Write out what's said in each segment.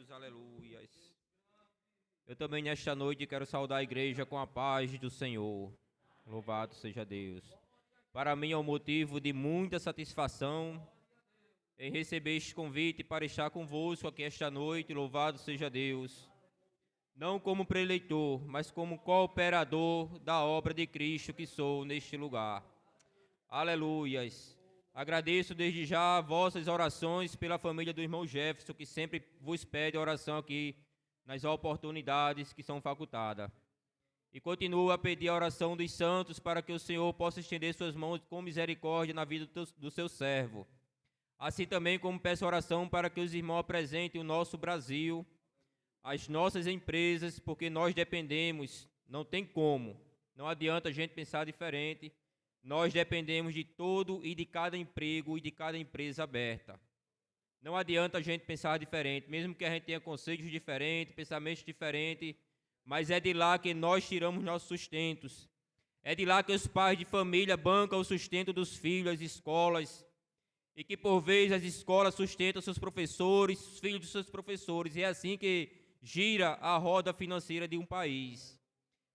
Deus, aleluias. Eu também nesta noite quero saudar a igreja com a paz do Senhor. Louvado seja Deus. Para mim é um motivo de muita satisfação em receber este convite para estar convosco aqui esta noite. Louvado seja Deus. Não como preleitor, mas como cooperador da obra de Cristo que sou neste lugar. Aleluias. Agradeço desde já vossas orações pela família do irmão Jefferson, que sempre vos pede oração aqui nas oportunidades que são facultadas. E continuo a pedir a oração dos santos para que o Senhor possa estender suas mãos com misericórdia na vida do seu servo. Assim também como peço oração para que os irmãos apresentem o nosso Brasil, as nossas empresas, porque nós dependemos, não tem como, não adianta a gente pensar diferente. Nós dependemos de todo e de cada emprego e de cada empresa aberta. Não adianta a gente pensar diferente, mesmo que a gente tenha conceitos diferentes, pensamentos diferentes, mas é de lá que nós tiramos nossos sustentos. É de lá que os pais de família bancam o sustento dos filhos, as escolas, e que por vezes as escolas sustentam seus professores, os filhos de seus professores, e é assim que gira a roda financeira de um país.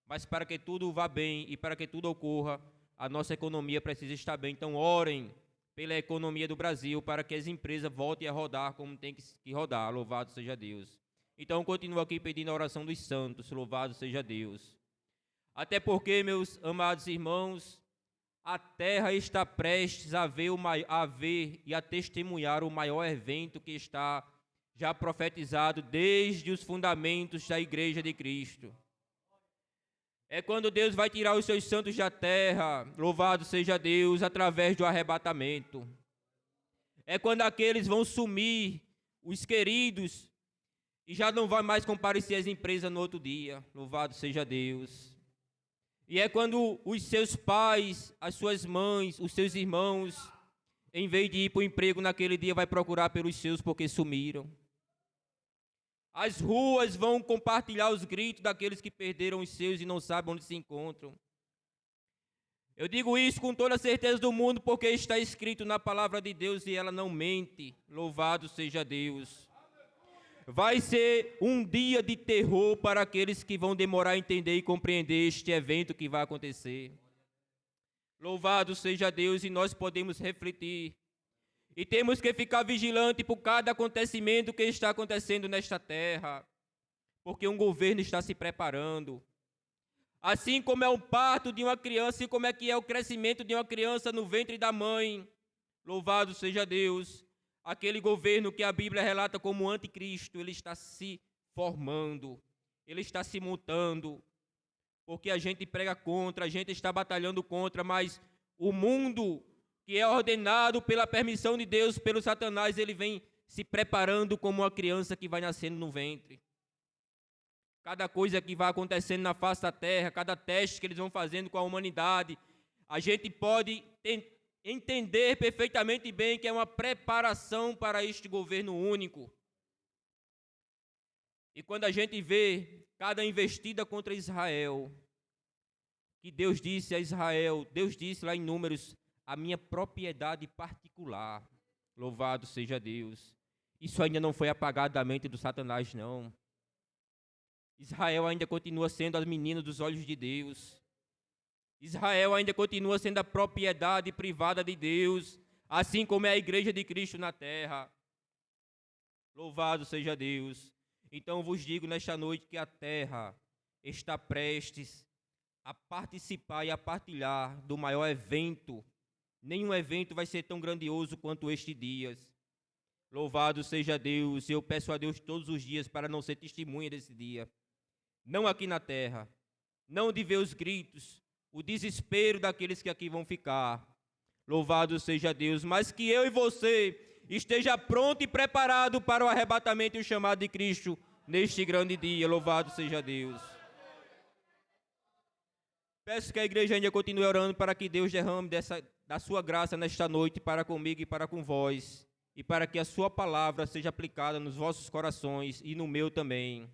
Mas para que tudo vá bem e para que tudo ocorra, a nossa economia precisa estar bem. Então orem pela economia do Brasil para que as empresas voltem a rodar como tem que rodar. Louvado seja Deus. Então continuo aqui pedindo a oração dos santos. Louvado seja Deus. Até porque, meus amados irmãos, a terra está prestes a ver e a testemunhar o maior evento que está já profetizado desde os fundamentos da Igreja de Cristo. É quando Deus vai tirar os seus santos da terra, louvado seja Deus, através do arrebatamento. É quando aqueles vão sumir, os queridos, e já não vai mais comparecer às empresas no outro dia, louvado seja Deus. E é quando os seus pais, as suas mães, os seus irmãos, em vez de ir para o emprego naquele dia, vai procurar pelos seus porque sumiram. As ruas vão compartilhar os gritos daqueles que perderam os seus e não sabem onde se encontram. Eu digo isso com toda a certeza do mundo, porque está escrito na palavra de Deus e ela não mente. Louvado seja Deus. Vai ser um dia de terror para aqueles que vão demorar a entender e compreender este evento que vai acontecer. Louvado seja Deus, e nós podemos refletir. E temos que ficar vigilante por cada acontecimento que está acontecendo nesta terra, porque um governo está se preparando. Assim como é o parto de uma criança, assim como é que é o crescimento de uma criança no ventre da mãe, louvado seja Deus, aquele governo que a Bíblia relata como anticristo, ele está se formando, ele está se montando, porque a gente prega contra, a gente está batalhando contra, mas o mundo que é ordenado pela permissão de Deus, pelo Satanás, ele vem se preparando como uma criança que vai nascendo no ventre. Cada coisa que vai acontecendo na face da terra, cada teste que eles vão fazendo com a humanidade, a gente pode entender perfeitamente bem que é uma preparação para este governo único. E quando a gente vê cada investida contra Israel, que Deus disse a Israel, Deus disse lá em Números, a minha propriedade particular, louvado seja Deus. Isso ainda não foi apagado da mente do Satanás, não. Israel ainda continua sendo a menina dos olhos de Deus. Israel ainda continua sendo a propriedade privada de Deus, assim como é a igreja de Cristo na terra. Louvado seja Deus. Então vos digo nesta noite que a terra está prestes a participar e a partilhar do maior evento. Nenhum evento vai ser tão grandioso quanto este dia. Louvado seja Deus. Eu peço a Deus todos os dias para não ser testemunha desse dia. Não aqui na terra. Não de ver os gritos, o desespero daqueles que aqui vão ficar. Louvado seja Deus. Mas que eu e você esteja pronto e preparado para o arrebatamento e o chamado de Cristo neste grande dia. Louvado seja Deus. Peço que a igreja ainda continue orando para que Deus derrame da sua graça nesta noite para comigo e para com vós, e para que a sua palavra seja aplicada nos vossos corações e no meu também.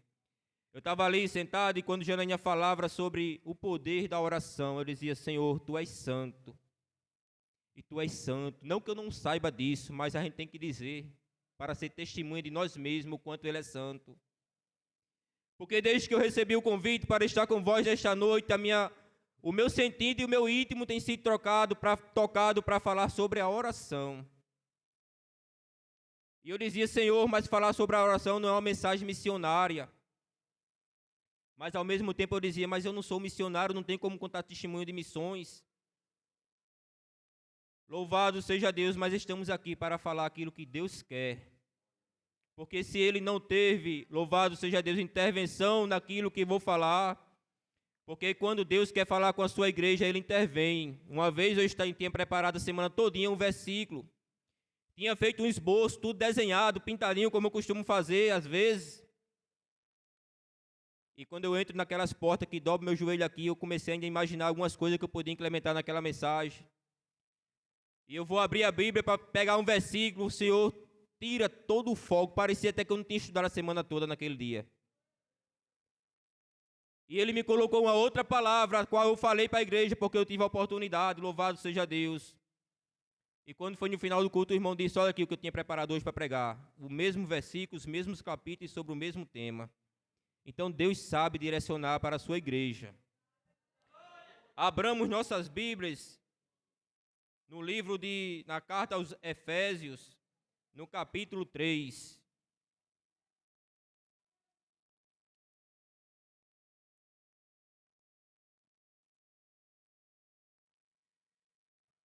Eu estava ali sentado e quando Janaína falava sobre o poder da oração, eu dizia, Senhor, Tu és santo. E Tu és santo. Não que eu não saiba disso, mas a gente tem que dizer. para ser testemunha de nós mesmos, o quanto Ele é santo. Porque desde que eu recebi o convite para estar com vós nesta noite, o meu sentido e o meu íntimo têm sido tocado para falar sobre a oração. E eu dizia, Senhor, mas falar sobre a oração não é uma mensagem missionária. Mas ao mesmo tempo eu dizia, mas eu não sou missionário, não tenho como contar testemunho de missões. Louvado seja Deus, mas estamos aqui para falar aquilo que Deus quer. Porque se Ele não teve, louvado seja Deus, intervenção naquilo que vou falar, porque quando Deus quer falar com a sua igreja, Ele intervém. Uma vez eu tinha preparado a semana todinha um versículo, tinha feito um esboço, tudo desenhado, pintadinho, como eu costumo fazer às vezes. E quando eu entro naquelas portas que dobro meu joelho aqui, eu comecei ainda a imaginar algumas coisas que eu podia implementar naquela mensagem. E eu vou abrir a Bíblia para pegar um versículo, o Senhor tira todo o foco, parecia até que eu não tinha estudado a semana toda naquele dia. E Ele me colocou uma outra palavra, a qual eu falei para a igreja, porque eu tive a oportunidade, louvado seja Deus. E quando foi no final do culto, o irmão disse, olha aqui o que eu tinha preparado hoje para pregar. O mesmo versículo, os mesmos capítulos sobre o mesmo tema. Então Deus sabe direcionar para a sua igreja. Abramos nossas Bíblias na carta aos Efésios, no capítulo 3.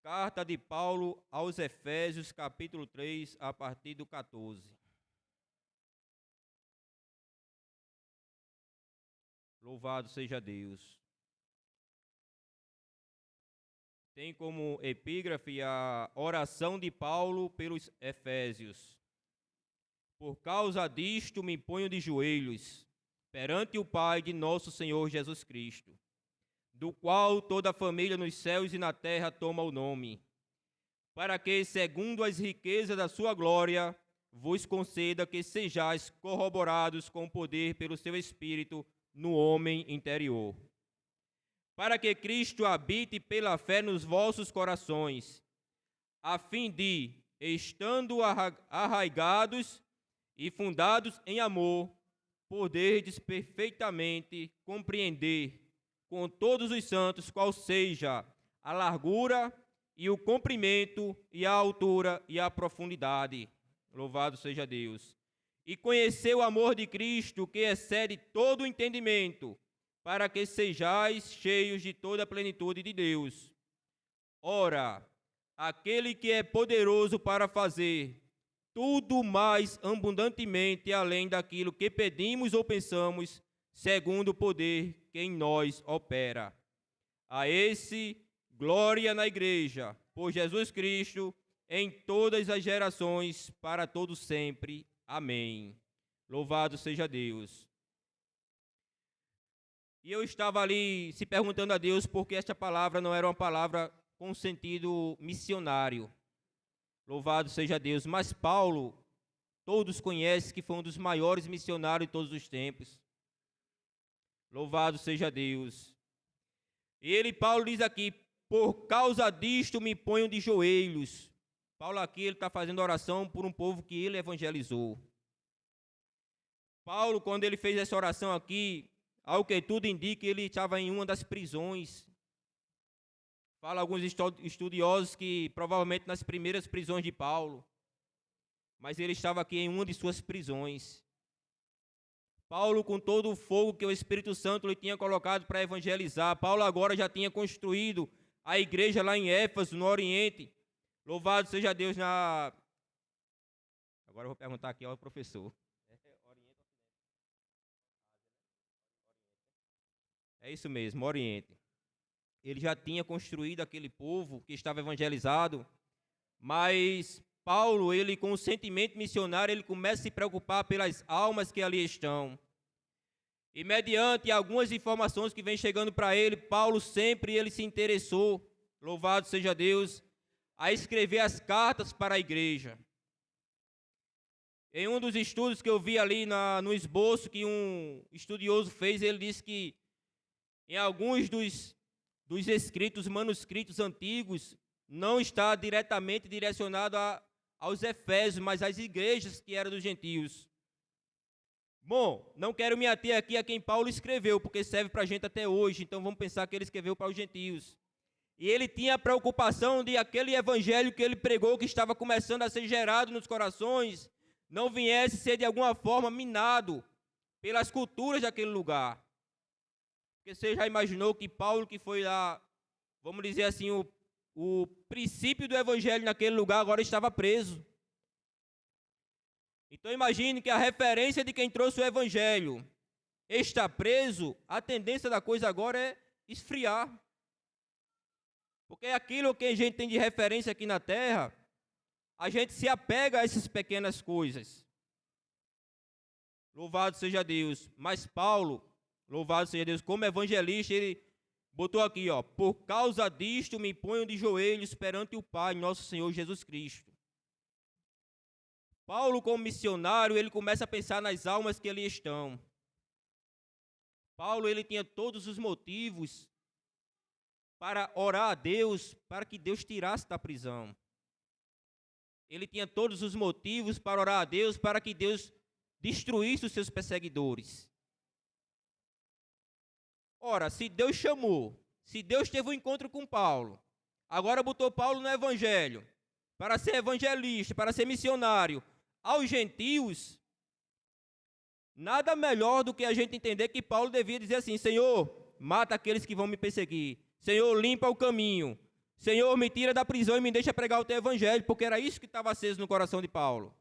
Carta de Paulo aos Efésios, capítulo 3, a partir do 14. Louvado seja Deus. Tem como epígrafe a oração de Paulo pelos Efésios. Por causa disto me ponho de joelhos perante o Pai de nosso Senhor Jesus Cristo, do qual toda a família nos céus e na terra toma o nome, para que, segundo as riquezas da sua glória, vos conceda que sejais corroborados com o poder pelo seu Espírito no homem interior, para que Cristo habite pela fé nos vossos corações, a fim de, estando arraigados e fundados em amor, poderdes perfeitamente compreender com todos os santos qual seja a largura e o comprimento e a altura e a profundidade. Louvado seja Deus. E conhecer o amor de Cristo, que excede todo o entendimento, para que sejais cheios de toda a plenitude de Deus. Ora, aquele que é poderoso para fazer tudo mais abundantemente além daquilo que pedimos ou pensamos, segundo o poder que em nós opera. A esse, glória na igreja, por Jesus Cristo, em todas as gerações, para todos sempre. Amém. Louvado seja Deus. E eu estava ali se perguntando a Deus porque esta palavra não era uma palavra com sentido missionário. Louvado seja Deus. Mas Paulo, todos conhecem que foi um dos maiores missionários de todos os tempos. Louvado seja Deus. E Paulo diz aqui, por causa disto me ponho de joelhos. Paulo aqui, ele está fazendo oração por um povo que ele evangelizou. Paulo, quando ele fez essa oração aqui, ao que tudo indica, ele estava em uma das prisões. Fala alguns estudiosos que provavelmente nas primeiras prisões de Paulo, mas ele estava aqui em uma de suas prisões. Paulo, com todo o fogo que o Espírito Santo lhe tinha colocado para evangelizar, Paulo agora já tinha construído a igreja lá em Éfeso, no Oriente. Louvado seja Deus na... Agora eu vou perguntar aqui ao professor. É isso mesmo, Oriente. Ele já tinha construído aquele povo que estava evangelizado, mas Paulo, ele com o sentimento missionário, ele começa a se preocupar pelas almas que ali estão. E mediante algumas informações que vem chegando para ele, Paulo sempre ele se interessou, louvado seja Deus, a escrever as cartas para a igreja. Em um dos estudos que eu vi ali no esboço que um estudioso fez, ele disse que em alguns dos escritos, manuscritos antigos, não está diretamente direcionado aos Efésios, mas às igrejas que eram dos gentios. Bom, não quero me ater aqui a quem Paulo escreveu, porque serve para a gente até hoje, então vamos pensar que ele escreveu para os gentios. E ele tinha a preocupação de aquele evangelho que ele pregou, que estava começando a ser gerado nos corações, não viesse ser de alguma forma minado pelas culturas daquele lugar. Porque você já imaginou que Paulo, que foi lá, vamos dizer assim, o princípio do evangelho naquele lugar, agora estava preso. Então imagine que a referência de quem trouxe o evangelho está preso, a tendência da coisa agora é esfriar. Porque aquilo que a gente tem de referência aqui na terra, a gente se apega a essas pequenas coisas. Louvado seja Deus. Mas Paulo, louvado seja Deus, como evangelista, ele botou aqui, ó, por causa disto me ponho de joelhos perante o Pai, nosso Senhor Jesus Cristo. Paulo, como missionário, ele começa a pensar nas almas que ali estão. Paulo, ele tinha todos os motivos para orar a Deus, para que Deus tirasse da prisão. Ele tinha todos os motivos para orar a Deus, para que Deus destruísse os seus perseguidores. Ora, se Deus chamou, se Deus teve um encontro com Paulo, agora botou Paulo no evangelho, para ser evangelista, para ser missionário aos gentios, nada melhor do que a gente entender que Paulo devia dizer assim: Senhor, mata aqueles que vão me perseguir. Senhor, limpa o caminho. Senhor, me tira da prisão e me deixa pregar o teu evangelho, porque era isso que estava aceso no coração de Paulo.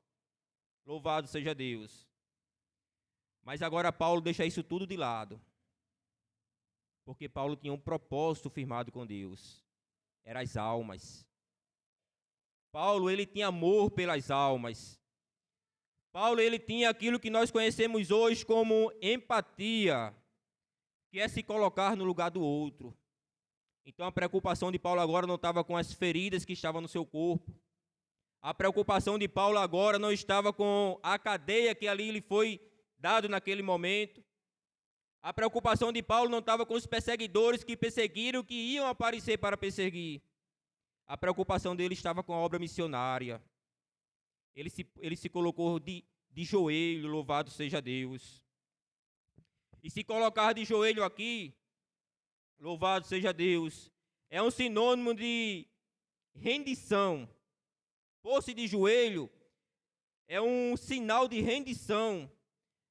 Louvado seja Deus. Mas agora Paulo deixa isso tudo de lado, porque Paulo tinha um propósito firmado com Deus. Eram as almas. Paulo, ele tinha amor pelas almas. Paulo, ele tinha aquilo que nós conhecemos hoje como empatia, que é se colocar no lugar do outro. Então a preocupação de Paulo agora não estava com as feridas que estavam no seu corpo. A preocupação de Paulo agora não estava com a cadeia que ali lhe foi dado naquele momento. A preocupação de Paulo não estava com os perseguidores que perseguiram, que iam aparecer para perseguir. A preocupação dele estava com a obra missionária. Ele se colocou de joelho, louvado seja Deus. E se colocar de joelho aqui, louvado seja Deus, é um sinônimo de rendição. Pôr-se de joelho é um sinal de rendição,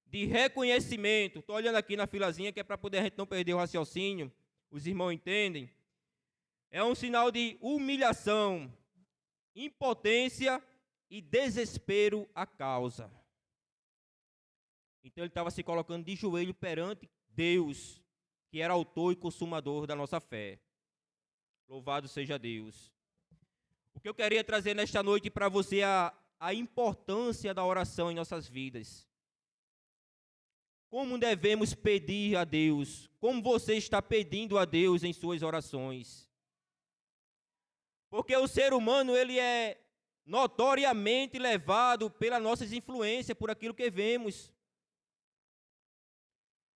de reconhecimento. Estou olhando aqui na filazinha, que é para poder a gente não perder o raciocínio. Os irmãos entendem. É um sinal de humilhação, impotência e desespero à causa. Então ele estava se colocando de joelho perante Deus, que era autor e consumador da nossa fé. Louvado seja Deus. O que eu queria trazer nesta noite para você é a importância da oração em nossas vidas. Como devemos pedir a Deus? Como você está pedindo a Deus em suas orações? Porque o ser humano, ele é notoriamente levado pelas nossas influências, por aquilo que vemos.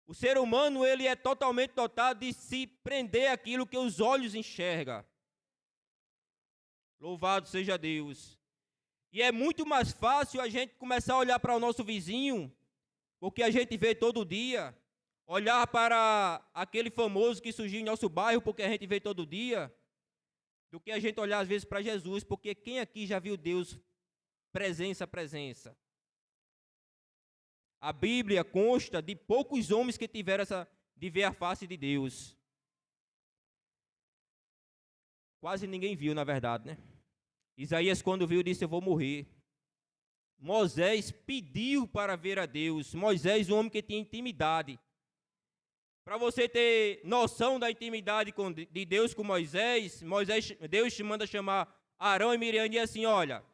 O ser humano, ele é totalmente dotado de se prender àquilo que os olhos enxergam. Louvado seja Deus. E é muito mais fácil a gente começar a olhar para o nosso vizinho, porque a gente vê todo dia, olhar para aquele famoso que surgiu em nosso bairro, porque a gente vê todo dia, do que a gente olhar às vezes para Jesus, porque quem aqui já viu Deus presença a presença? A Bíblia consta de poucos homens que tiveram de ver a face de Deus. Quase ninguém viu, na verdade, né? Isaías, quando viu, disse: eu vou morrer. Moisés pediu para ver a Deus. Moisés, um homem que tinha intimidade. Para você ter noção da intimidade de Deus com Moisés, Deus te manda chamar Arão e Miriam e diz assim: olha,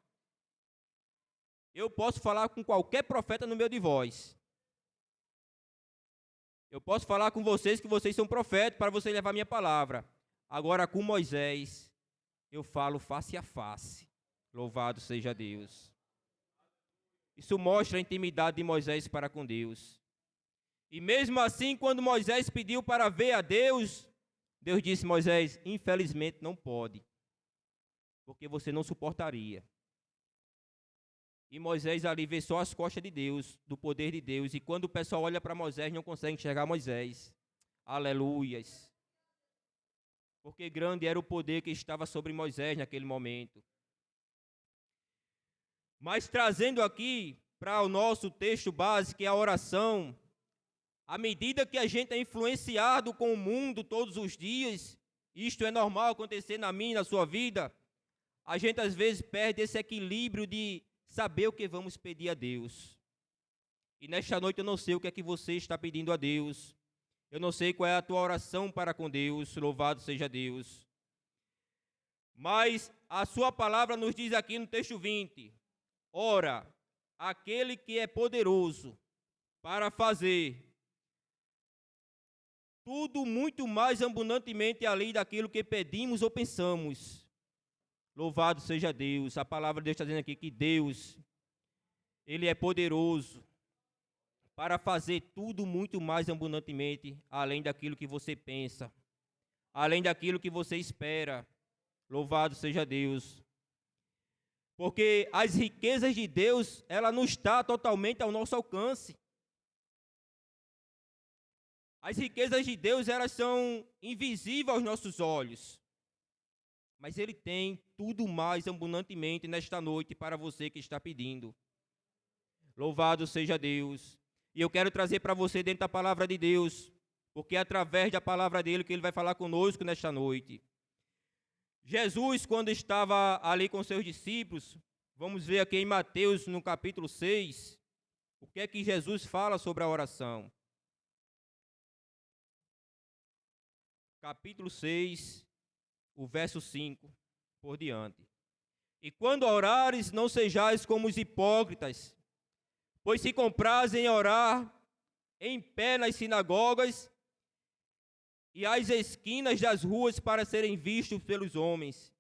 eu posso falar com qualquer profeta no meio de vós. Eu posso falar com vocês que vocês são profetas para vocês levar minha palavra. Agora com Moisés, eu falo face a face. Louvado seja Deus. Isso mostra a intimidade de Moisés para com Deus. E mesmo assim, quando Moisés pediu para ver a Deus, Deus disse: Moisés, infelizmente não pode, porque você não suportaria. E Moisés ali vê só as costas de Deus, do poder de Deus. E quando o pessoal olha para Moisés, não consegue enxergar Moisés. Aleluias. Porque grande era o poder que estava sobre Moisés naquele momento. Mas trazendo aqui para o nosso texto base, que é a oração, à medida que a gente é influenciado com o mundo todos os dias, isto é normal acontecer na minha e na sua vida, a gente às vezes perde esse equilíbrio de saber o que vamos pedir a Deus. E nesta noite eu não sei o que é que você está pedindo a Deus. Eu não sei qual é a tua oração para com Deus, louvado seja Deus. Mas a sua palavra nos diz aqui no texto 20, ora, aquele que é poderoso para fazer tudo muito mais abundantemente além daquilo que pedimos ou pensamos. Louvado seja Deus. A palavra de Deus está dizendo aqui que Deus, Ele é poderoso para fazer tudo muito mais abundantemente além daquilo que você pensa, além daquilo que você espera. Louvado seja Deus. Porque as riquezas de Deus, ela não está totalmente ao nosso alcance. As riquezas de Deus, elas são invisíveis aos nossos olhos. Mas Ele tem tudo mais abundantemente nesta noite para você que está pedindo. Louvado seja Deus. E eu quero trazer para você dentro da palavra de Deus, porque é através da palavra dele que Ele vai falar conosco nesta noite. Jesus, quando estava ali com seus discípulos, vamos ver aqui em Mateus, no capítulo 6, o que é que Jesus fala sobre a oração. Capítulo 6, o verso 5, por diante. E quando orares, não sejais como os hipócritas, pois se comprazem em orar em pé nas sinagogas e às esquinas das ruas para serem vistos pelos homens.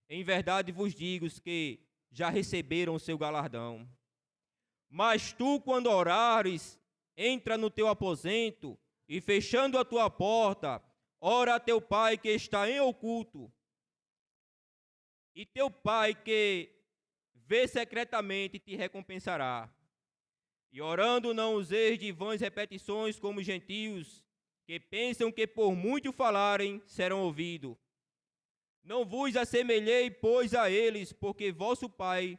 Em verdade vos digo que já receberam o seu galardão. Mas tu, quando orares, entra no teu aposento e, fechando a tua porta, ora a teu Pai que está em oculto. E teu Pai que vê secretamente te recompensará. E orando não useis de vãs repetições como os gentios, que pensam que por muito falarem serão ouvidos. Não vos assemelhei, pois, a eles, porque vosso Pai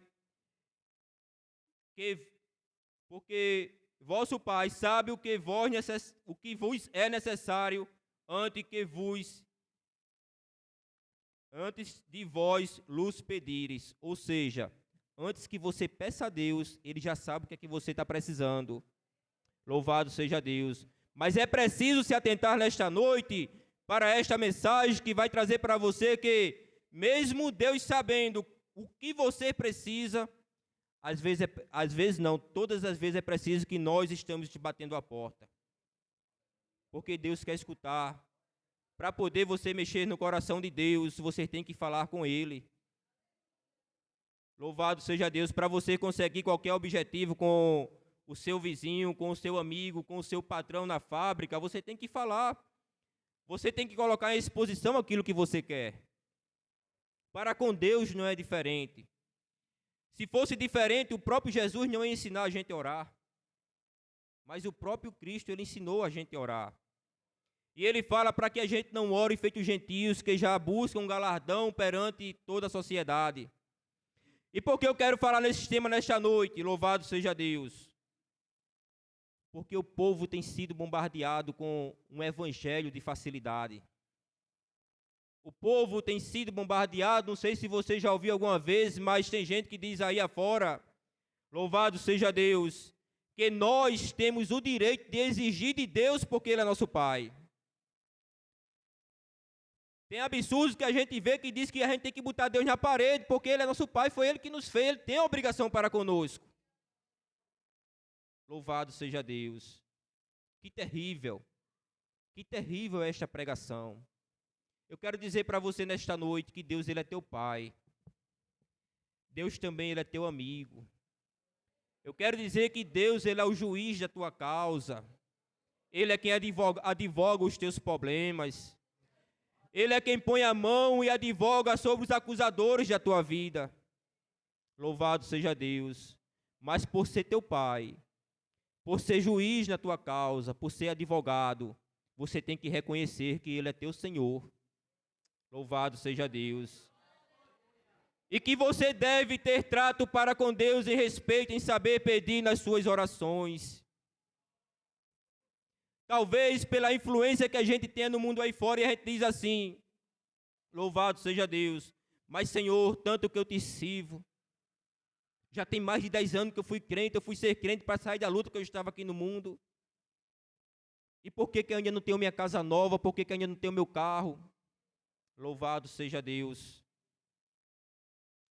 sabe o que vos é necessário antes de vós lhes pedires. Ou seja, antes que você peça a Deus, Ele já sabe o que é que você está precisando. Louvado seja Deus. Mas é preciso se atentar nesta noite para esta mensagem que vai trazer para você que, mesmo Deus sabendo o que você precisa, todas as vezes é preciso que nós estamos te batendo a porta. Porque Deus quer escutar. Para poder você mexer no coração de Deus, você tem que falar com Ele. Louvado seja Deus. Para você conseguir qualquer objetivo com o seu vizinho, com o seu amigo, com o seu patrão na fábrica, você tem que falar. Você tem que colocar em exposição aquilo que você quer. Para com Deus não é diferente. Se fosse diferente, o próprio Jesus não ia ensinar a gente a orar. Mas o próprio Cristo, Ele ensinou a gente a orar. E Ele fala para que a gente não ore feito gentios, que já buscam um galardão perante toda a sociedade. E por que eu quero falar nesse tema nesta noite? Louvado seja Deus. Porque o povo tem sido bombardeado com um evangelho de facilidade. O povo tem sido bombardeado, não sei se você já ouviu alguma vez, mas tem gente que diz aí afora, louvado seja Deus, que nós temos o direito de exigir de Deus porque Ele é nosso Pai. Tem absurdos que a gente vê que diz que a gente tem que botar Deus na parede porque Ele é nosso Pai, foi Ele que nos fez, Ele tem a obrigação para conosco. Louvado seja Deus. Que terrível é esta pregação. Eu quero dizer para você nesta noite que Deus, Ele é teu Pai. Deus também, Ele é teu amigo. Eu quero dizer que Deus, Ele é o juiz da tua causa. Ele é quem advoga os teus problemas. Ele é quem põe a mão e advoga sobre os acusadores da tua vida. Louvado seja Deus. mas por ser teu pai, por ser juiz na tua causa, por ser advogado, você tem que reconhecer que Ele é teu Senhor. Louvado seja Deus. E que você deve ter trato para com Deus e respeito em saber pedir nas suas orações. Talvez pela influência que a gente tem no mundo aí fora, e a gente diz assim: louvado seja Deus, mas Senhor, tanto que eu te sirvo, já tem mais de 10 anos que eu fui crente, eu fui ser crente para sair da luta que eu estava aqui no mundo. E por que ainda não tenho minha casa nova? Por que ainda não tenho meu carro? Louvado seja Deus.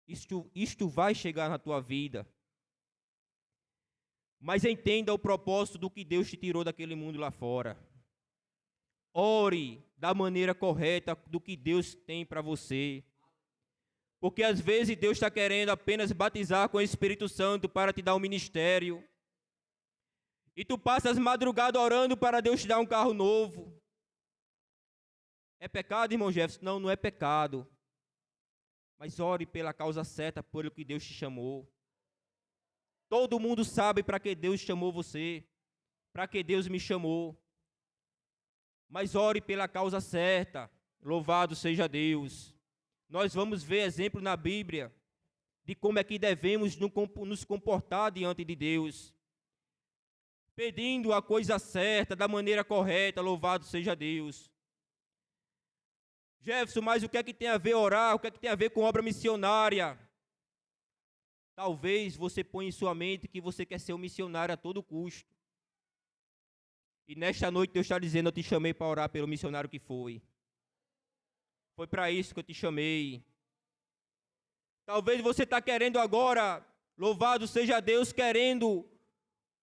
Isto vai chegar na tua vida. Mas entenda o propósito do que Deus te tirou daquele mundo lá fora. Ore da maneira correta do que Deus tem para você. Porque às vezes Deus está querendo apenas batizar com o Espírito Santo para te dar um ministério. E tu passas madrugada orando para Deus te dar um carro novo. É pecado, irmão Jefferson? Não, não é pecado. Mas ore pela causa certa, pelo que Deus te chamou. Todo mundo sabe para que Deus chamou você, para que Deus me chamou. Mas ore pela causa certa. Louvado seja Deus. Nós vamos ver exemplo na Bíblia de como é que devemos nos comportar diante de Deus. Pedindo a coisa certa, da maneira correta. Louvado seja Deus. Jefferson, mas o que é que tem a ver orar? O que é que tem a ver com obra missionária? Talvez você ponha em sua mente que você quer ser um missionário a todo custo. E nesta noite Deus está dizendo: eu te chamei para orar pelo missionário que foi. Foi para isso que eu te chamei. Talvez você está querendo agora, louvado seja Deus, querendo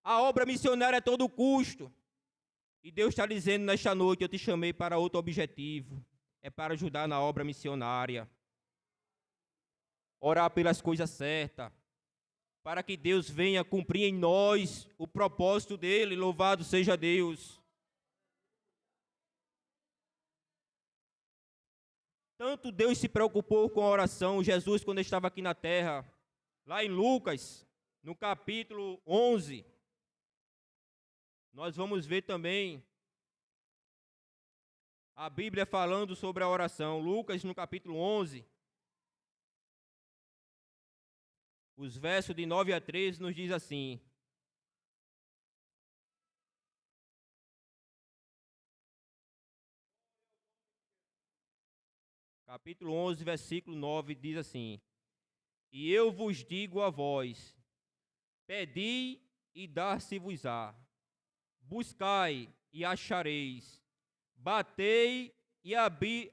a obra missionária a todo custo. E Deus está dizendo nesta noite: eu te chamei para outro objetivo. É para ajudar na obra missionária. Orar pelas coisas certas. Para que Deus venha cumprir em nós o propósito dele. Louvado seja Deus. Tanto Deus se preocupou com a oração. Jesus, quando estava aqui na terra, lá em Lucas, no capítulo 11, nós vamos ver também a Bíblia falando sobre a oração. Lucas, no capítulo 11, os versos de 9 a 13 nos diz assim: capítulo 11, versículo 9, diz assim: e eu vos digo a vós, pedi e dar-se-vos-á, buscai e achareis, batei e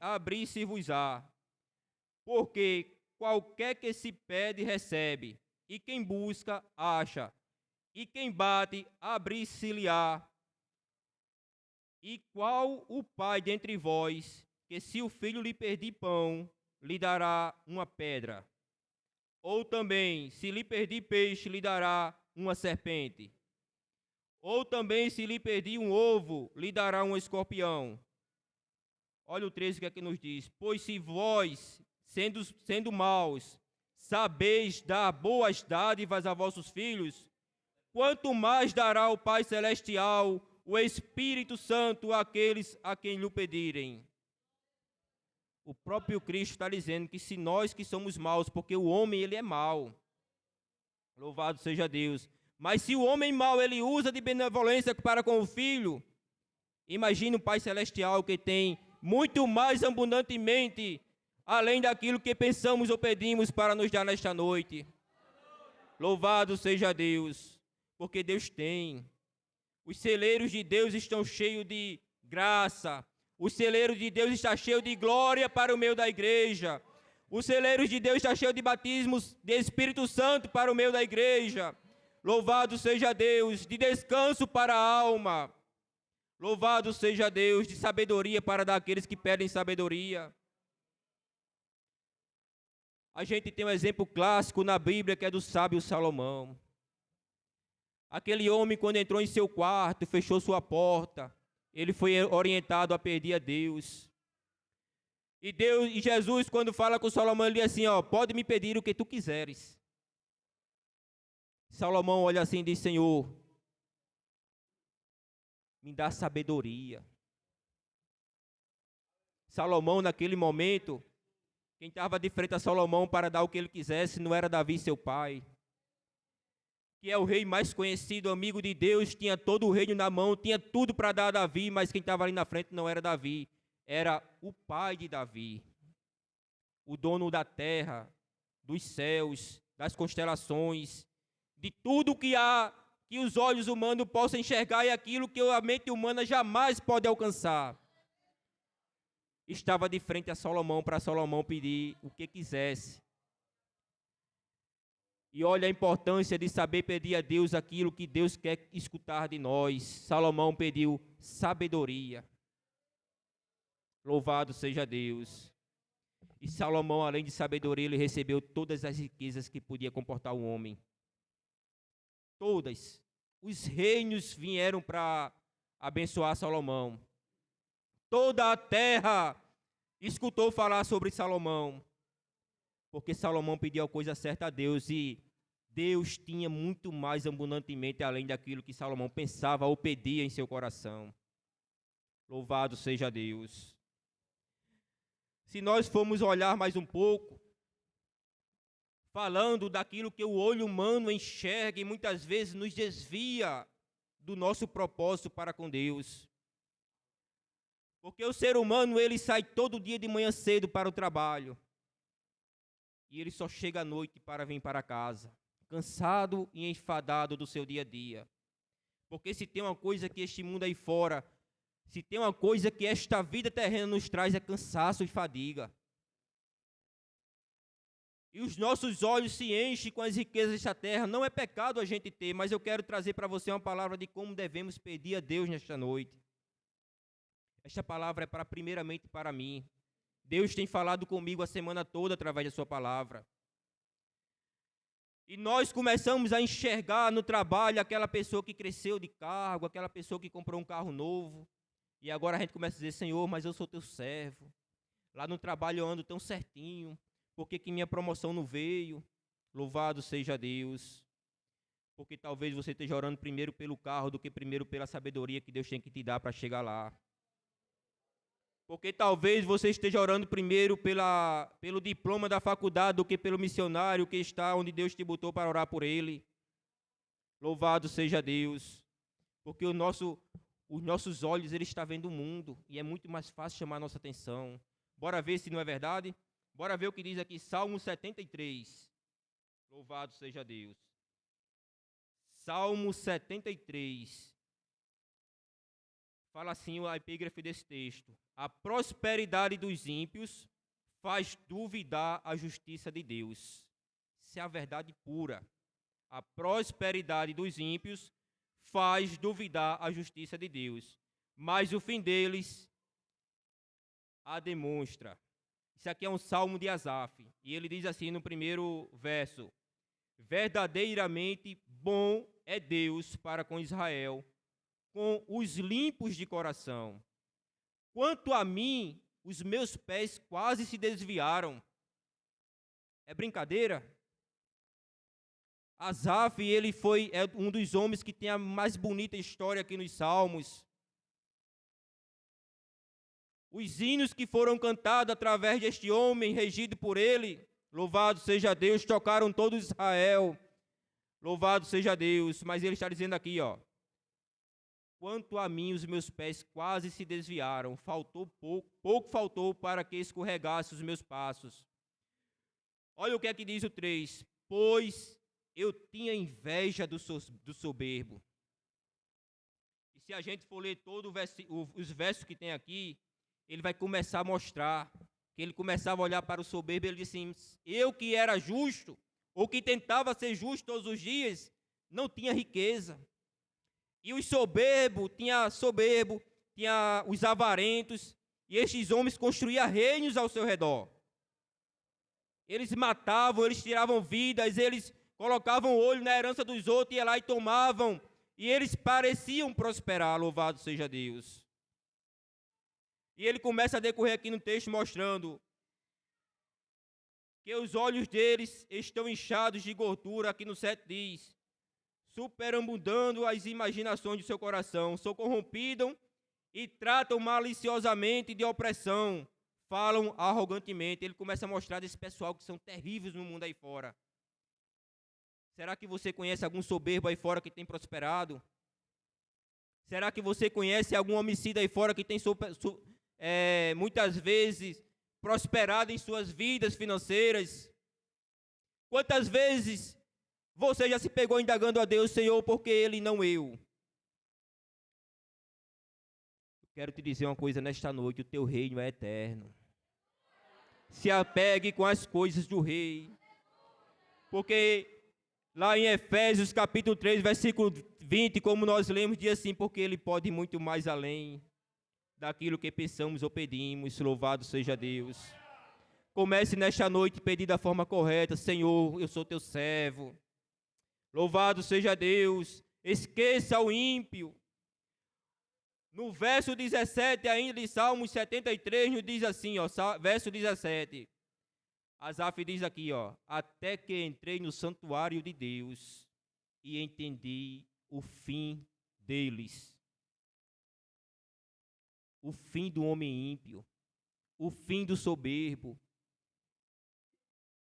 abri-se-vos-á, porque qualquer que se pede, recebe, e quem busca, acha, e quem bate, abri-se-lhe-á. E qual o pai dentre vós, que se o filho lhe pedir pão, lhe dará uma pedra? Ou também, se lhe pedir peixe, lhe dará uma serpente? Ou também, se lhe pedir um ovo, lhe dará um escorpião? Olha o 13 que aqui nos diz: pois se vós, sendo maus, sabeis dar boas dádivas a vossos filhos, quanto mais dará o Pai Celestial o Espírito Santo àqueles a quem lhe pedirem. O próprio Cristo está dizendo que se nós que somos maus, porque o homem ele é mau, louvado seja Deus, mas se o homem mau ele usa de benevolência para com o filho, imagine o Pai Celestial que tem muito mais abundantemente, além daquilo que pensamos ou pedimos para nos dar nesta noite. Louvado seja Deus, porque Deus tem. Os celeiros de Deus estão cheios de graça. O celeiro de Deus está cheio de glória para o meio da igreja. O celeiro de Deus está cheio de batismos de Espírito Santo para o meio da igreja. Louvado seja Deus, de descanso para a alma. Louvado seja Deus, de sabedoria para daqueles que pedem sabedoria. A gente tem um exemplo clássico na Bíblia que é do sábio Salomão. Aquele homem, quando entrou em seu quarto, fechou sua porta, ele foi orientado a pedir a Deus. E Jesus, quando fala com Salomão, ele diz assim: ó, pode me pedir o que tu quiseres. Salomão olha assim e diz: Senhor, me dá sabedoria. Salomão, naquele momento, quem estava de frente a Salomão para dar o que ele quisesse não era Davi, seu pai, que é o rei mais conhecido, amigo de Deus, tinha todo o reino na mão, tinha tudo para dar a Davi, mas quem estava ali na frente não era Davi, era o pai de Davi, o dono da terra, dos céus, das constelações, de tudo que há, que os olhos humanos possam enxergar e aquilo que a mente humana jamais pode alcançar. Estava de frente a Salomão para Salomão pedir o que quisesse. E olha a importância de saber pedir a Deus aquilo que Deus quer escutar de nós. Salomão pediu sabedoria. Louvado seja Deus. E Salomão, além de sabedoria, ele recebeu todas as riquezas que podia comportar o homem. Todas. Os reinos vieram para abençoar Salomão. Toda a terra escutou falar sobre Salomão, porque Salomão pediu a coisa certa a Deus e Deus tinha muito mais abundantemente além daquilo que Salomão pensava ou pedia em seu coração. Louvado seja Deus. Se nós formos olhar mais um pouco, falando daquilo que o olho humano enxerga e muitas vezes nos desvia do nosso propósito para com Deus. Porque o ser humano, ele sai todo dia de manhã cedo para o trabalho. E ele só chega à noite para vir para casa, cansado e enfadado do seu dia a dia. Porque se tem uma coisa que este mundo aí fora, se tem uma coisa que esta vida terrena nos traz, é cansaço e fadiga. E os nossos olhos se enchem com as riquezas desta terra. Não é pecado a gente ter, mas eu quero trazer para você uma palavra de como devemos pedir a Deus nesta noite. Esta palavra é primeiramente para mim. Deus tem falado comigo a semana toda através da sua palavra. E nós começamos a enxergar no trabalho aquela pessoa que cresceu de cargo, aquela pessoa que comprou um carro novo. E agora a gente começa a dizer: Senhor, mas eu sou teu servo. Lá no trabalho eu ando tão certinho. Por que minha promoção não veio? Louvado seja Deus. Porque talvez você esteja orando primeiro pelo carro do que primeiro pela sabedoria que Deus tem que te dar para chegar lá. Porque talvez você esteja orando primeiro pelo diploma da faculdade do que pelo missionário que está onde Deus te botou para orar por ele. Louvado seja Deus. Porque os nossos olhos, ele está vendo o mundo e é muito mais fácil chamar a nossa atenção. Bora ver se não é verdade? Bora ver o que diz aqui, Salmo 73. Louvado seja Deus. Salmo 73. Fala assim a epígrafe desse texto: a prosperidade dos ímpios faz duvidar a justiça de Deus. Isso é a verdade pura. A prosperidade dos ímpios faz duvidar a justiça de Deus, mas o fim deles a demonstra. Isso aqui é um salmo de Asaf, e ele diz assim no primeiro verso: verdadeiramente bom é Deus para com Israel, com os limpos de coração. Quanto a mim, os meus pés quase se desviaram. É brincadeira? Asaf, ele é um dos homens que tem a mais bonita história aqui nos Salmos. Os hinos que foram cantados através deste homem, regido por ele, louvado seja Deus, tocaram todo Israel. Louvado seja Deus. Mas ele está dizendo aqui, ó: quanto a mim, os meus pés quase se desviaram, faltou pouco faltou para que escorregasse os meus passos. Olha o que é que diz o 3: pois eu tinha inveja do soberbo. E se a gente for ler todos os versos que tem aqui, ele vai começar a mostrar que ele começava a olhar para o soberbo e ele disse assim: eu que era justo, ou que tentava ser justo todos os dias, não tinha riqueza. E os soberbos, tinha os avarentos, e estes homens construíam reinos ao seu redor. Eles matavam, eles tiravam vidas, eles colocavam o olho na herança dos outros, iam lá e tomavam, e eles pareciam prosperar, louvado seja Deus. E ele começa a decorrer aqui no texto mostrando que os olhos deles estão inchados de gordura, aqui no 7 diz: superabundando as imaginações do seu coração, são corrompidos e tratam maliciosamente de opressão, falam arrogantemente. Ele começa a mostrar desse pessoal que são terríveis no mundo aí fora. Será que você conhece algum soberbo aí fora que tem prosperado? Será que você conhece algum homicida aí fora que tem muitas vezes prosperado em suas vidas financeiras? Quantas vezes você já se pegou indagando a Deus, Senhor, porque Ele não eu? Quero te dizer uma coisa nesta noite: o teu reino é eterno. Se apegue com as coisas do rei, porque lá em Efésios capítulo 3, versículo 20, como nós lemos, diz assim: porque Ele pode ir muito mais além daquilo que pensamos ou pedimos. Louvado seja Deus. Comece nesta noite a pedir da forma correta: Senhor, eu sou teu servo. Louvado seja Deus. Esqueça o ímpio. No verso 17 ainda de Salmos 73, nos diz assim, verso 17. Asaf diz aqui, até que entrei no santuário de Deus e entendi o fim deles. O fim do homem ímpio, o fim do soberbo,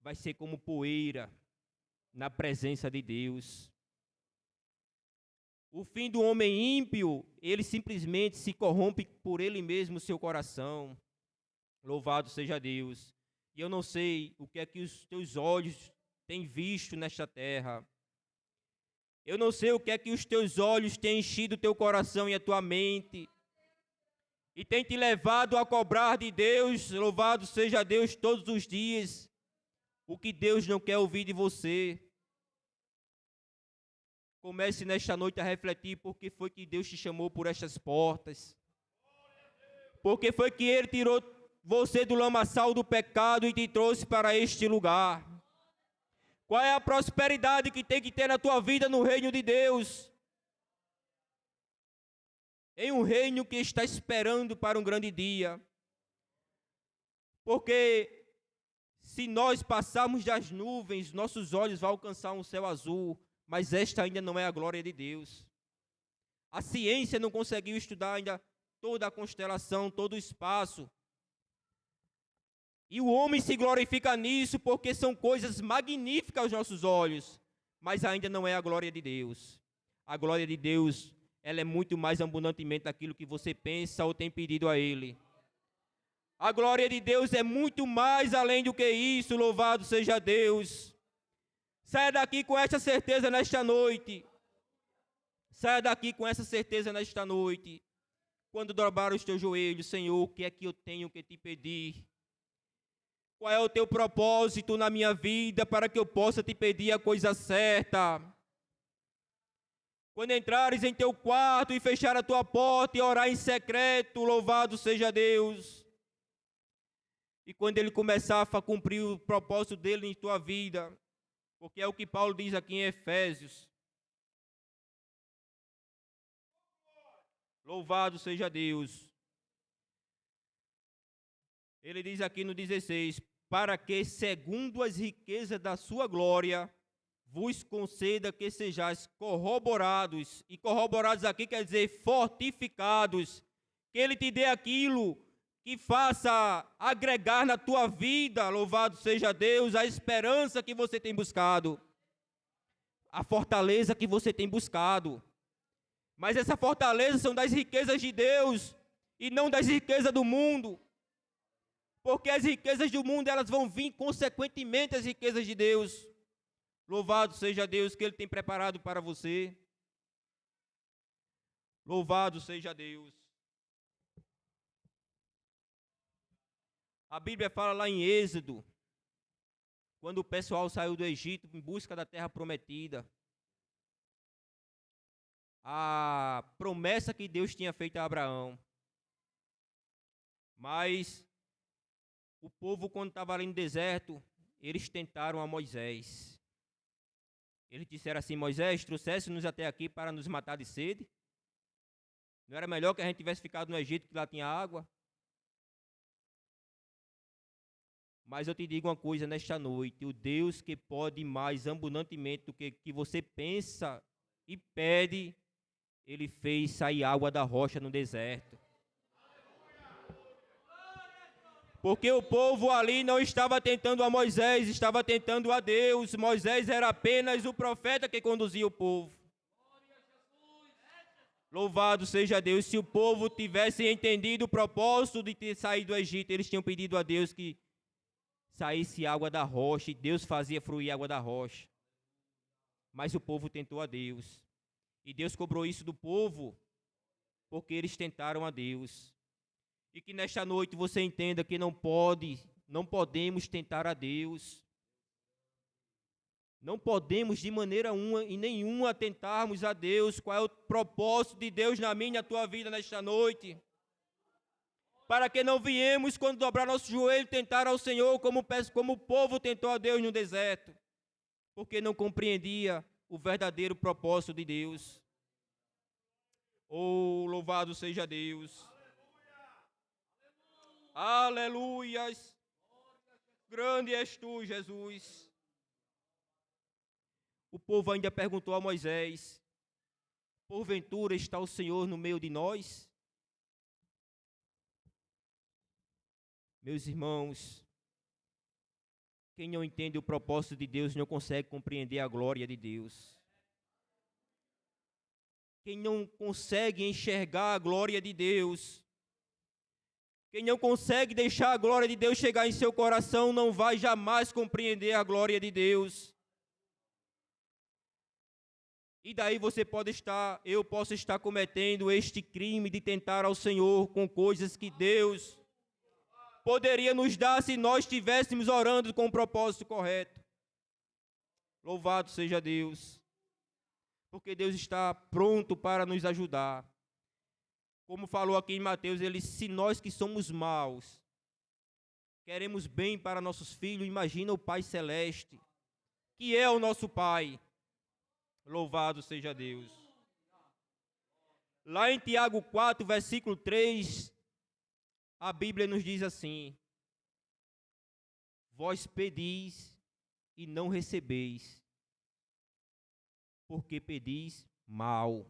vai ser como poeira na presença de Deus. O fim do homem ímpio, ele simplesmente se corrompe por ele mesmo, seu coração. Louvado seja Deus. E eu não sei o que é que os teus olhos têm visto nesta terra. Eu não sei o que é que os teus olhos têm enchido o teu coração e a tua mente. E tem te levado a cobrar de Deus, louvado seja Deus, todos os dias. O que Deus não quer ouvir de você. Comece nesta noite a refletir porque foi que Deus te chamou por estas portas. Porque foi que Ele tirou você do lamaçal do pecado e te trouxe para este lugar. Qual é a prosperidade que tem que ter na tua vida no reino de Deus? Em um reino que está esperando para um grande dia. Porque se nós passarmos das nuvens, nossos olhos vão alcançar um céu azul. Mas esta ainda não é a glória de Deus. A ciência não conseguiu estudar ainda toda a constelação, todo o espaço. E o homem se glorifica nisso porque são coisas magníficas aos nossos olhos. Mas ainda não é a glória de Deus. A glória de Deus, ela é muito mais abundantemente daquilo que você pensa ou tem pedido a Ele. A glória de Deus é muito mais além do que isso, louvado seja Deus. Saia daqui com essa certeza nesta noite. Saia daqui com essa certeza nesta noite. Quando dobrar os teus joelhos, Senhor, o que é que eu tenho que te pedir? Qual é o teu propósito na minha vida para que eu possa te pedir a coisa certa? Quando entrares em teu quarto e fechar a tua porta e orar em secreto, louvado seja Deus. E quando Ele começar a cumprir o propósito dEle em tua vida, porque é o que Paulo diz aqui em Efésios. Louvado seja Deus. Ele diz aqui no 16, para que, segundo as riquezas da sua glória, vos conceda que sejais corroborados. E corroborados aqui quer dizer fortificados. Que Ele te dê aquilo que faça agregar na tua vida, louvado seja Deus, a esperança que você tem buscado, a fortaleza que você tem buscado. Mas essa fortaleza são das riquezas de Deus e não das riquezas do mundo. Porque as riquezas do mundo, elas vão vir consequentemente às riquezas de Deus. Louvado seja Deus que Ele tem preparado para você. Louvado seja Deus. A Bíblia fala lá em Êxodo, quando o pessoal saiu do Egito em busca da terra prometida, a promessa que Deus tinha feito a Abraão. Mas o povo, quando estava ali no deserto, eles tentaram a Moisés. Eles disseram assim: Moisés, trouxesse-nos até aqui para nos matar de sede? Não era melhor que a gente tivesse ficado no Egito, que lá tinha água? Mas eu te digo uma coisa nesta noite: o Deus que pode mais abundantemente do que você pensa e pede, ele fez sair água da rocha no deserto. Porque o povo ali não estava tentando a Moisés, estava tentando a Deus. Moisés era apenas o profeta que conduzia o povo. Louvado seja Deus. Se o povo tivesse entendido o propósito de ter saído do Egito, eles tinham pedido a Deus que saísse água da rocha, e Deus fazia fluir água da rocha. Mas o povo tentou a Deus. E Deus cobrou isso do povo, porque eles tentaram a Deus. E que nesta noite você entenda que não podemos tentar a Deus. Não podemos de maneira nenhuma tentarmos a Deus. Qual é o propósito de Deus na minha e na tua vida nesta noite? Para que não viemos, quando dobrar nosso joelho, tentar ao Senhor como o povo tentou a Deus no deserto. Porque não compreendia o verdadeiro propósito de Deus. Oh, louvado seja Deus. Aleluias. Grande és tu, Jesus. O povo ainda perguntou a Moisés: porventura está o Senhor no meio de nós? Meus irmãos, quem não entende o propósito de Deus não consegue compreender a glória de Deus. Quem não consegue enxergar a glória de Deus, quem não consegue deixar a glória de Deus chegar em seu coração, não vai jamais compreender a glória de Deus. E daí eu posso estar cometendo este crime de tentar ao Senhor com coisas que Deus poderia nos dar se nós estivéssemos orando com o propósito correto. Louvado seja Deus. Porque Deus está pronto para nos ajudar. Como falou aqui em Mateus, se nós que somos maus, queremos bem para nossos filhos, imagina o Pai Celeste, que é o nosso Pai. Louvado seja Deus. Lá em Tiago 4, versículo 3, a Bíblia nos diz assim: vós pedis e não recebeis, porque pedis mal.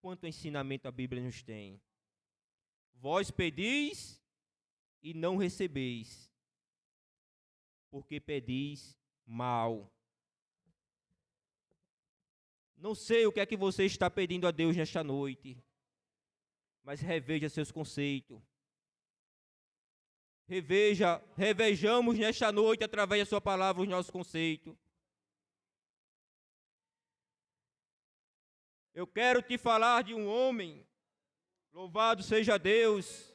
Quanto ensinamento a Bíblia nos tem. Vós pedis e não recebeis, porque pedis mal. Não sei o que é que você está pedindo a Deus nesta noite, mas reveja seus conceitos. Revejamos nesta noite, através da sua palavra, os nossos conceitos. Eu quero te falar de um homem, louvado seja Deus,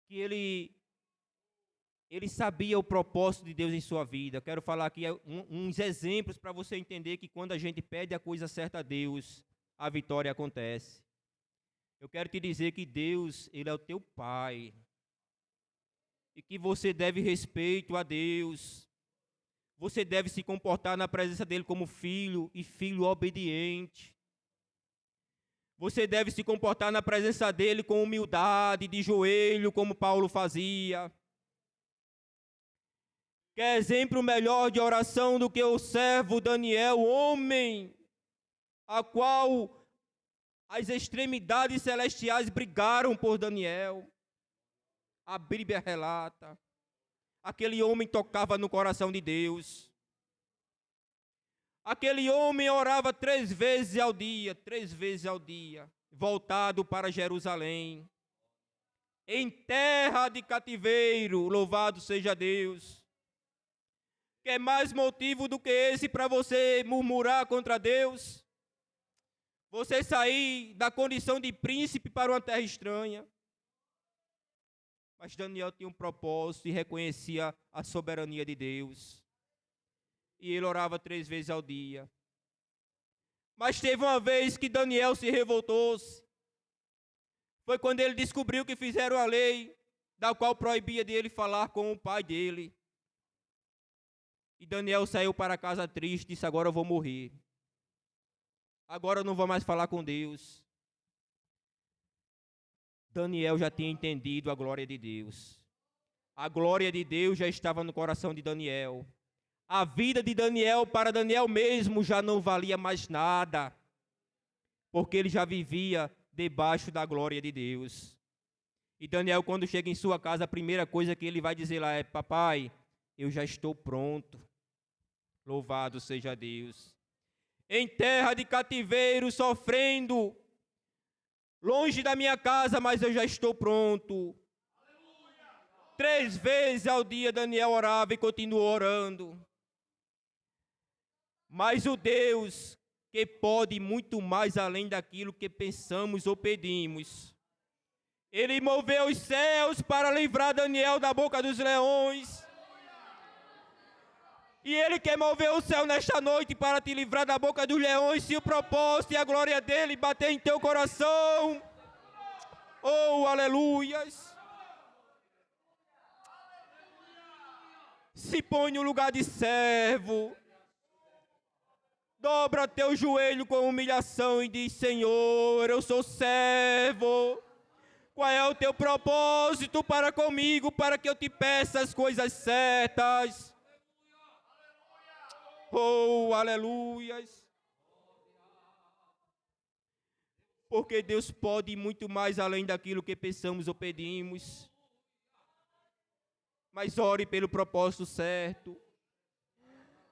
que ele sabia o propósito de Deus em sua vida. Quero falar aqui uns exemplos para você entender que quando a gente pede a coisa certa a Deus, a vitória acontece. Eu quero te dizer que Deus, Ele é o teu Pai, e que você deve respeito a Deus. Você deve se comportar na presença dEle como filho e filho obediente. Você deve se comportar na presença dEle com humildade, de joelho, como Paulo fazia. Quer exemplo melhor de oração do que o servo Daniel, homem, a qual as extremidades celestiais brigaram por Daniel. A Bíblia relata. Aquele homem tocava no coração de Deus. Aquele homem orava 3 vezes ao dia, voltado para Jerusalém. Em terra de cativeiro, louvado seja Deus. Quer mais motivo do que esse para você murmurar contra Deus? Você sair da condição de príncipe para uma terra estranha? Mas Daniel tinha um propósito e reconhecia a soberania de Deus. E ele orava 3 vezes ao dia. Mas teve uma vez que Daniel se revoltou-se. Foi quando ele descobriu que fizeram a lei, da qual proibia dele falar com o pai dele. E Daniel saiu para casa triste e disse: agora eu vou morrer. Agora eu não vou mais falar com Deus. Daniel já tinha entendido a glória de Deus. A glória de Deus já estava no coração de Daniel. A vida de Daniel, para Daniel mesmo, já não valia mais nada, porque ele já vivia debaixo da glória de Deus. E Daniel, quando chega em sua casa, a primeira coisa que ele vai dizer lá é: papai, eu já estou pronto. Louvado seja Deus. Em terra de cativeiro, sofrendo, longe da minha casa, mas eu já estou pronto. 3 vezes ao dia Daniel orava e continuou orando. Mas o Deus que pode muito mais além daquilo que pensamos ou pedimos, Ele moveu os céus para livrar Daniel da boca dos leões. E Ele quer mover o céu nesta noite para te livrar da boca dos leões, se o propósito e a glória dEle bater em teu coração. Oh, aleluias! Se põe no lugar de servo. Dobra teu joelho com humilhação e diz: Senhor, eu sou servo. Qual é o teu propósito para comigo, para que eu te peça as coisas certas? Oh, aleluias! Porque Deus pode ir muito mais além daquilo que pensamos ou pedimos. Mas ore pelo propósito certo.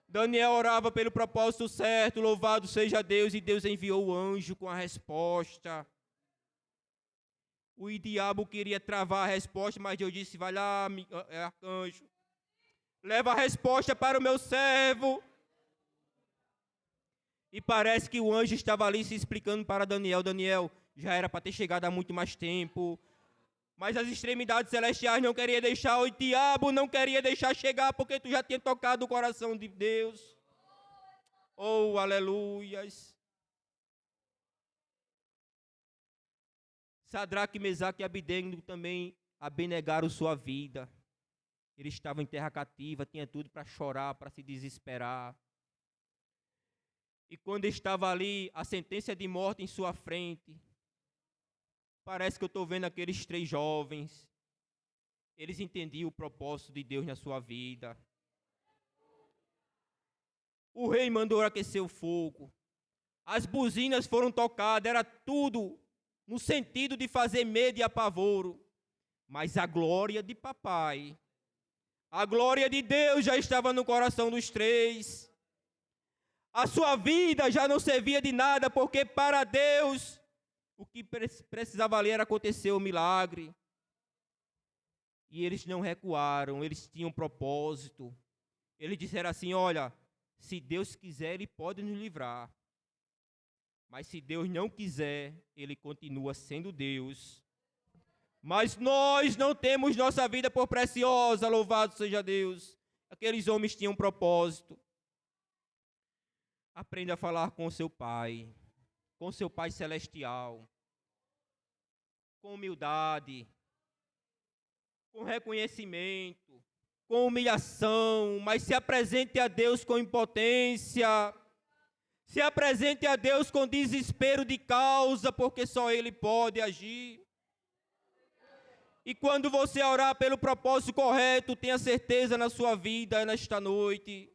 Daniel orava pelo propósito certo, louvado seja Deus, e Deus enviou o anjo com a resposta. O diabo queria travar a resposta, mas Deus disse: vai lá, arcanjo, leva a resposta para o meu servo. E parece que o anjo estava ali se explicando para Daniel: Daniel, já era para ter chegado há muito mais tempo, mas as extremidades celestiais não queriam deixar, o diabo não queria deixar chegar, porque tu já tinha tocado o coração de Deus. Oh, aleluias! Sadraque, Mesaque e Abednego também abnegaram sua vida. Eles estavam em terra cativa, tinha tudo para chorar, para se desesperar. E quando estava ali, a sentença de morte em sua frente, parece que eu estou vendo aqueles 3 jovens. Eles entendiam o propósito de Deus na sua vida. O rei mandou aquecer o fogo. As buzinas foram tocadas, era tudo no sentido de fazer medo e apavoro. Mas a glória de papai, a glória de Deus já estava no coração dos 3. A sua vida já não servia de nada, porque para Deus o que precisava ali era acontecer o milagre. E eles não recuaram, eles tinham propósito. Eles disseram assim: olha, se Deus quiser, Ele pode nos livrar. Mas se Deus não quiser, Ele continua sendo Deus. Mas nós não temos nossa vida por preciosa, louvado seja Deus. Aqueles homens tinham um propósito. Aprenda a falar com seu Pai celestial, com humildade, com reconhecimento, com humilhação, mas se apresente a Deus com impotência, se apresente a Deus com desespero de causa, porque só Ele pode agir. E quando você orar pelo propósito correto, tenha certeza na sua vida, nesta noite,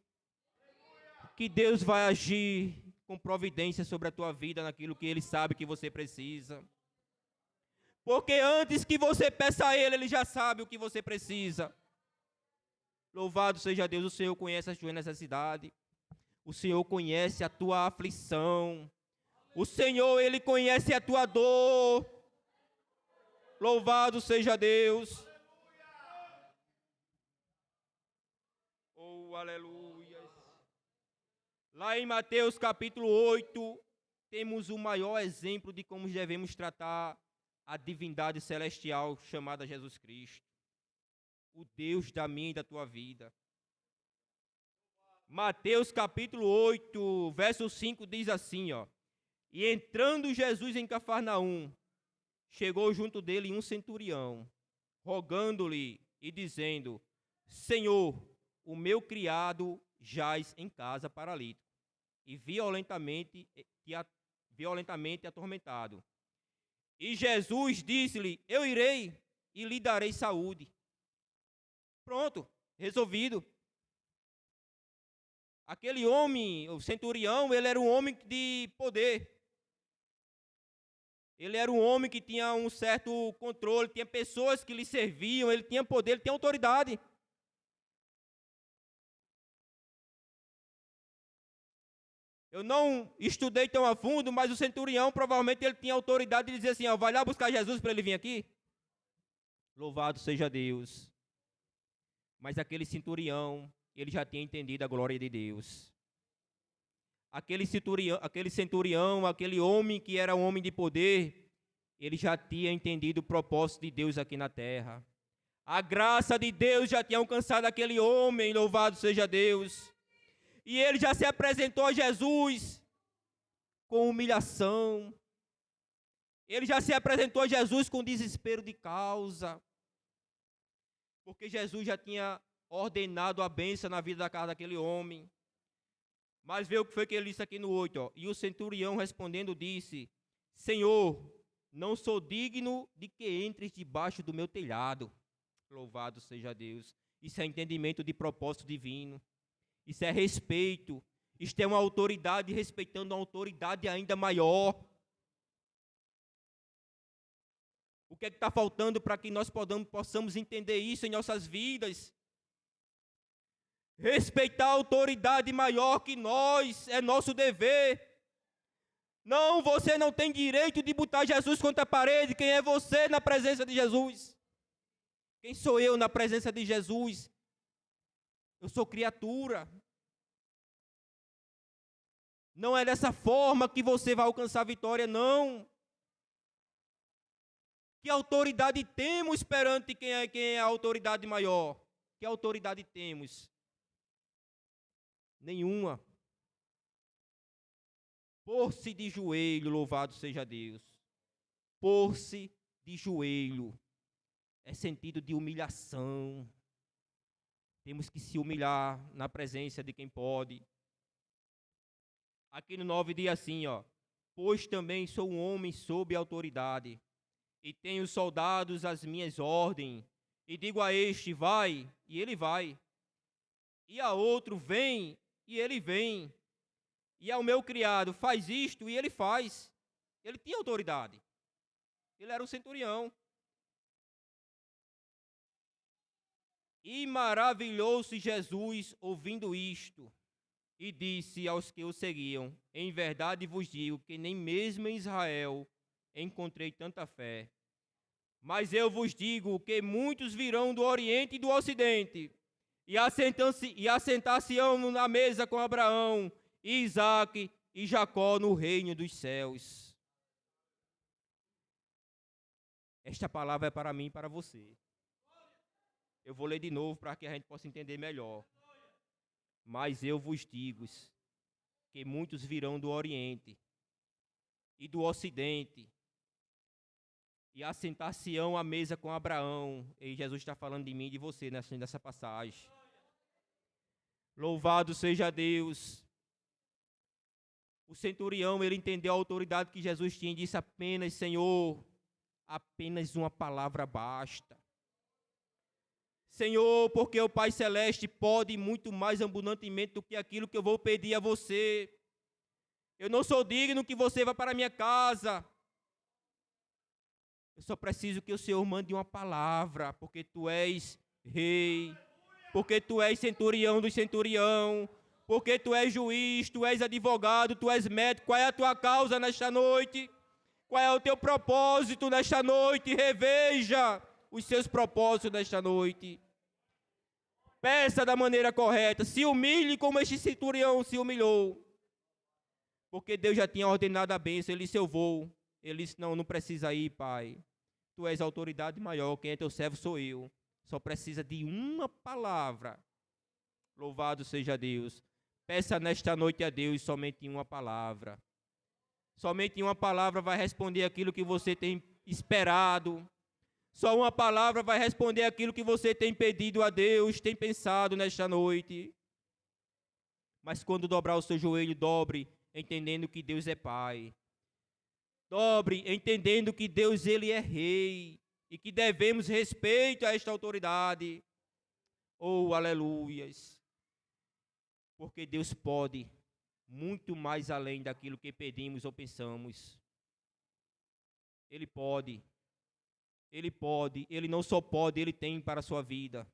que Deus vai agir com providência sobre a tua vida, naquilo que Ele sabe que você precisa. Porque antes que você peça a Ele, Ele já sabe o que você precisa. Louvado seja Deus, o Senhor conhece as tuas necessidades. O Senhor conhece a tua aflição. O Senhor, Ele conhece a tua dor. Louvado seja Deus. Oh, aleluia. Lá em Mateus capítulo 8, temos o maior exemplo de como devemos tratar a divindade celestial chamada Jesus Cristo. O Deus da minha e da tua vida. Mateus capítulo 8, verso 5 diz assim, ó: e entrando Jesus em Cafarnaum, chegou junto dele um centurião, rogando-lhe e dizendo: Senhor, o meu criado jaz em casa paralítico e violentamente atormentado. E Jesus disse-lhe: eu irei e lhe darei saúde. Pronto, resolvido. Aquele homem, o centurião, ele era um homem de poder. Ele era um homem que tinha um certo controle, tinha pessoas que lhe serviam, ele tinha poder, ele tinha autoridade. Eu não estudei tão a fundo, mas o centurião provavelmente ele tinha autoridade de dizer assim, ó, vai lá buscar Jesus para ele vir aqui. Louvado seja Deus. Mas aquele centurião, ele já tinha entendido a glória de Deus. Aquele centurião, aquele homem que era um homem de poder, ele já tinha entendido o propósito de Deus aqui na terra. A graça de Deus já tinha alcançado aquele homem, louvado seja Deus. E ele já se apresentou a Jesus com humilhação. Ele já se apresentou a Jesus com desespero de causa. Porque Jesus já tinha ordenado a bênção na vida da casa daquele homem. Mas vê o que foi que ele disse aqui no 8. Ó. E o centurião respondendo disse, Senhor, não sou digno de que entres debaixo do meu telhado. Louvado seja Deus. Isso é entendimento de propósito divino. Isso é respeito. Isto é uma autoridade respeitando uma autoridade ainda maior. O que é que está faltando para que nós possamos entender isso em nossas vidas? Respeitar a autoridade maior que nós, é nosso dever. Não, você não tem direito de botar Jesus contra a parede. Quem é você na presença de Jesus? Quem sou eu na presença de Jesus? Eu sou criatura. Não é dessa forma que você vai alcançar a vitória, não. Que autoridade temos perante quem é a autoridade maior? Que autoridade temos? Nenhuma. Pôr-se de joelho, louvado seja Deus. Pôr-se de joelho é sentido de humilhação. Temos que se humilhar na presença de quem pode. Aqui no 9 diz assim, ó. Pois também sou um homem sob autoridade, e tenho soldados às minhas ordens, e digo a este, vai, e ele vai. E a outro, vem, e ele vem. E ao meu criado, faz isto, e ele faz. Ele tinha autoridade. Ele era um centurião. E maravilhou-se Jesus ouvindo isto, e disse aos que o seguiam, em verdade vos digo que nem mesmo em Israel encontrei tanta fé. Mas eu vos digo que muitos virão do Oriente e do Ocidente, e assentar-se-ão na mesa com Abraão, Isaque e Jacó no reino dos céus. Esta palavra é para mim e para você. Eu vou ler de novo para que a gente possa entender melhor. Mas eu vos digo que muitos virão do Oriente e do Ocidente, e assentar-se-ão à mesa com Abraão. E Jesus está falando de mim e de você nessa passagem. Louvado seja Deus. O centurião, ele entendeu a autoridade que Jesus tinha e disse apenas, Senhor, apenas uma palavra basta. Senhor, porque o Pai Celeste pode muito mais abundantemente do que aquilo que eu vou pedir a você. Eu não sou digno que você vá para a minha casa. Eu só preciso que o Senhor mande uma palavra, porque tu és rei, porque tu és centurião dos centurião, porque tu és juiz, tu és advogado, tu és médico. Qual é a tua causa nesta noite? Qual é o teu propósito nesta noite? Reveja os seus propósitos nesta noite. Peça da maneira correta. Se humilhe como este centurião se humilhou. Porque Deus já tinha ordenado a bênção. Ele disse, eu vou. Ele disse, não precisa ir, pai. Tu és a autoridade maior. Quem é teu servo sou eu. Só precisa de uma palavra. Louvado seja Deus. Peça nesta noite a Deus somente uma palavra. Somente uma palavra vai responder aquilo que você tem esperado. Só uma palavra vai responder aquilo que você tem pedido a Deus, tem pensado nesta noite. Mas quando dobrar o seu joelho, dobre, entendendo que Deus é Pai. Dobre, entendendo que Deus, Ele é Rei. E que devemos respeito a esta autoridade. Oh, aleluias. porque Deus pode muito mais além daquilo que pedimos ou pensamos. Ele pode, Ele não só pode, Ele tem para a sua vida.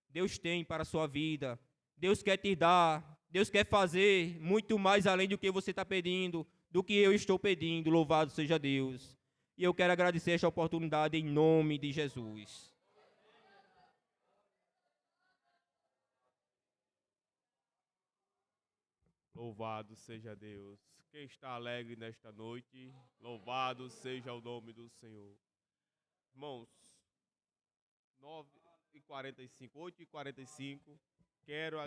Deus tem para a sua vida. Deus quer te dar, Deus quer fazer muito mais além do que você está pedindo, do que eu estou pedindo. Louvado seja Deus. E eu quero agradecer esta oportunidade em nome de Jesus. Louvado seja Deus. Quem está alegre nesta noite, louvado seja o nome do Senhor. Irmãos, 9h45, 8h45, quero